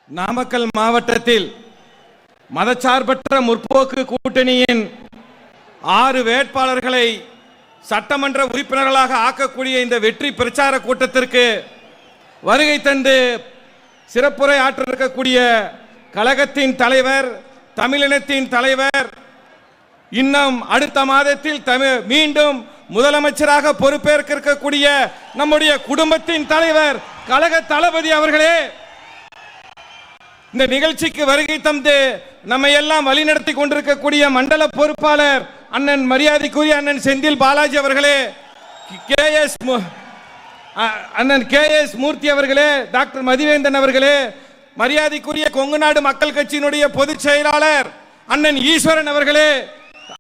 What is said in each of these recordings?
நாமக்கல் மாவட்டத்தில் மதச்சார்பற்ற முற்போக்கு கூட்டணியின் 6 வேட்பாளர்களை சட்டமன்ற உறுப்பினர்களாக ஆக்கக்கூடிய இந்த வெற்றி பிரச்சார கூட்டத்திற்கு வருகை தந்து சிறப்புரை ஆற்ற இருக்கக்கூடிய கழகத்தின் தலைவர், தமிழினத்தின் தலைவர், இன்னும் அடுத்த மாதத்தில் மீண்டும் முதலமைச்சராக பொறுப்பேற்க இருக்கக்கூடிய நம்முடைய குடும்பத்தின் தலைவர் கழக தளபதி அவர்களே, இந்த நிகழ்ச்சிக்கு வருகை தந்து நம்மை எல்லாம் வழிநடத்தி கொண்டிருக்கக்கூடிய மண்டல பொறுப்பாளர் அண்ணன் மரியாதைக்குரிய அண்ணன் செந்தில் பாலாஜி அவர்களே, அண்ணன் KS மூர்த்தி அவர்களே, டாக்டர் மதிவேந்தன் அவர்களே, மரியாதைக்குரிய கொங்குநாடு மக்கள் கட்சியினுடைய பொதுச் செயலாளர் அண்ணன் ஈஸ்வரன் அவர்களே,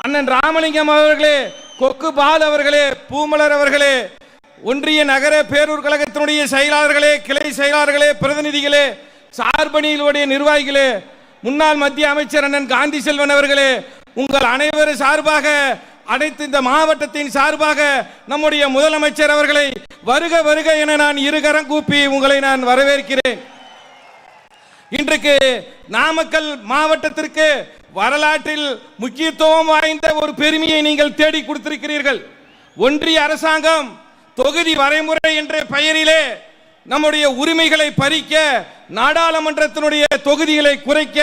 அண்ணன் ராமலிங்கம் அவர்களே, கொக்கு பால் அவர்களே, பூமலர் அவர்களே, ஒன்றிய நகர பேரூர் கழகத்தினுடைய செயலாளர்களே, கிளை செயலாளர்களே, பிரதிநிதிகளே, சார்பணியிலுடைய நிர்வாகிகளே, முன்னாள் மத்திய அமைச்சர் அண்ணன் காந்தி செல்வன் அவர்களே, உங்கள் அனைவரும் சார்பாக, அனைத்து இந்த மாவட்டத்தின் சார்பாக நம்முடைய முதலமைச்சர் அவர்களை வருக வருக என நான் இருகரம் கூப்பி உங்களை நான் வரவேற்கிறேன். இன்றைக்கு நாமக்கல் மாவட்டத்திற்கு வரலாற்றில் முக்கியத்துவம் வாய்ந்த ஒரு பெருமையை நீங்கள் தேடி கொடுத்திருக்கிறீர்கள். ஒன்றிய அரசாங்கம் தொகுதி வரைமுறை என்ற பெயரிலே நம்முடைய உரிமைகளை பறிக்க, நாடாளுமன்றத்தினுடைய தொகுதிகளை குறைக்க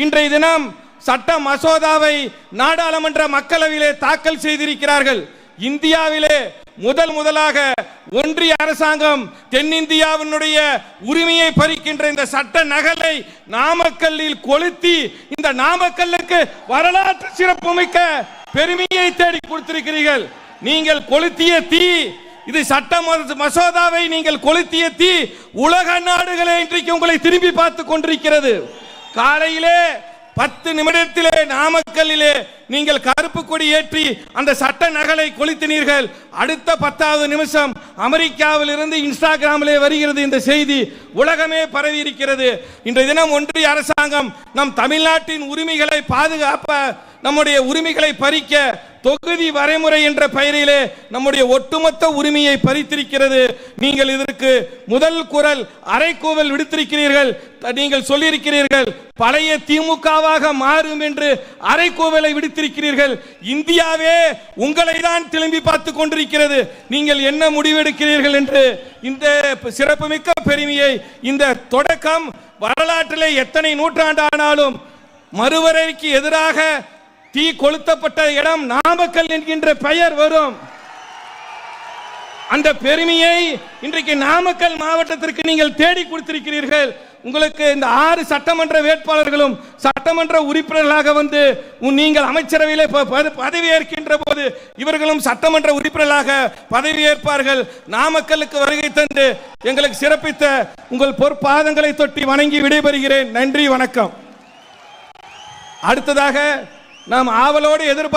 இன்றைய தினம் சட்ட மசோதாவை நாடாளுமன்ற மக்களவையிலே தாக்கல் செய்திருக்கிறார்கள். இந்தியாவிலே முதலாக ஒன்றிய அரசாங்கம் தென்னிந்தியாவினுடைய உரிமையை பறிக்கின்ற இந்த சட்ட நகலை நாமக்கல்லில் கொளுத்தி இந்த நாமக்கல்லுக்கு வரலாற்று சிறப்புமிக்க பெருமையை தேடி கொடுத்திருக்கிறீர்கள். நீங்கள் கொளுத்திய தீ, இது சட்ட மசோதாவை நீங்கள் கொளுத்திய தீ உலக நாடுகளே இன்றைக்கு உங்களை திரும்பி பார்த்து கொண்டிருக்கிறது. காலையிலே 10 நிமிடத்திலே நாமக்கல்லிலே நீங்கள் கருப்பு கொடி ஏற்றி அந்த சட்ட நகலை கொளுத்தினீர்கள். அடுத்த 10வது நிமிஷம் அமெரிக்காவில் இருந்து இன்ஸ்டாகிராமிலே வருகிறது இந்த செய்தி, உலகமே பரவி இருக்கிறது. இன்றைய தினம் ஒன்றிய அரசாங்கம் நம் தமிழ்நாட்டின் உரிமைகளை பாதுகாப்ப, நம்முடைய உரிமைகளை பறிக்க தொகுதி வரைமுறை என்ற பெயரிலே நம்முடைய ஒட்டுமொத்த உரிமையை பறித்திருக்கிறது. நீங்கள் இதற்கு முதல் குரல் அறைகூவல் விடுத்திருக்கிறீர்கள். நீங்கள் சொல்லியிருக்கிறீர்கள் பழைய திமுகவாக மாறும் என்று அறைகூவலை விடுத்திருக்கிறீர்கள். இந்தியாவே உங்களை தான் திரும்பி பார்த்து கொண்டிருக்கிறது. நீங்கள் என்ன முடிவெடுக்கிறீர்கள் என்று இந்த சிறப்புமிக்க பெருமையை, இந்த தொடக்கம் வரலாற்றிலே எத்தனை நூற்றாண்டு ஆனாலும் மறுவரைக்கு எதிராக தீ கொளுத்தப்பட்ட இடம் நாமக்கல் என்கின்ற பெயர் வரும். அந்த பெருமையை இன்றைக்கு நாமக்கல் மாவட்டத்திற்கு நீங்கள் தேடி கொடுத்திருக்கிறீர்கள். உங்களுக்கு இந்த 6 சட்டமன்ற வேட்பாளர்களும் சட்டமன்ற உறுப்பினர்களாக வந்து நீங்கள் அமைச்சரவையிலே பதவியேற்கின்ற போது இவர்களும் சட்டமன்ற உறுப்பினர்களாக பதவியேற்பார்கள். நாமக்கலுக்கு வருகை தந்து எங்களுக்கு சிறப்பித்த உங்கள் பொற்பாதங்களை தொட்டி வணங்கி விடைபெறுகிறேன். நன்றி, வணக்கம். அடுத்ததாக நாம் ஆவலோடு எதிர்பார்த்து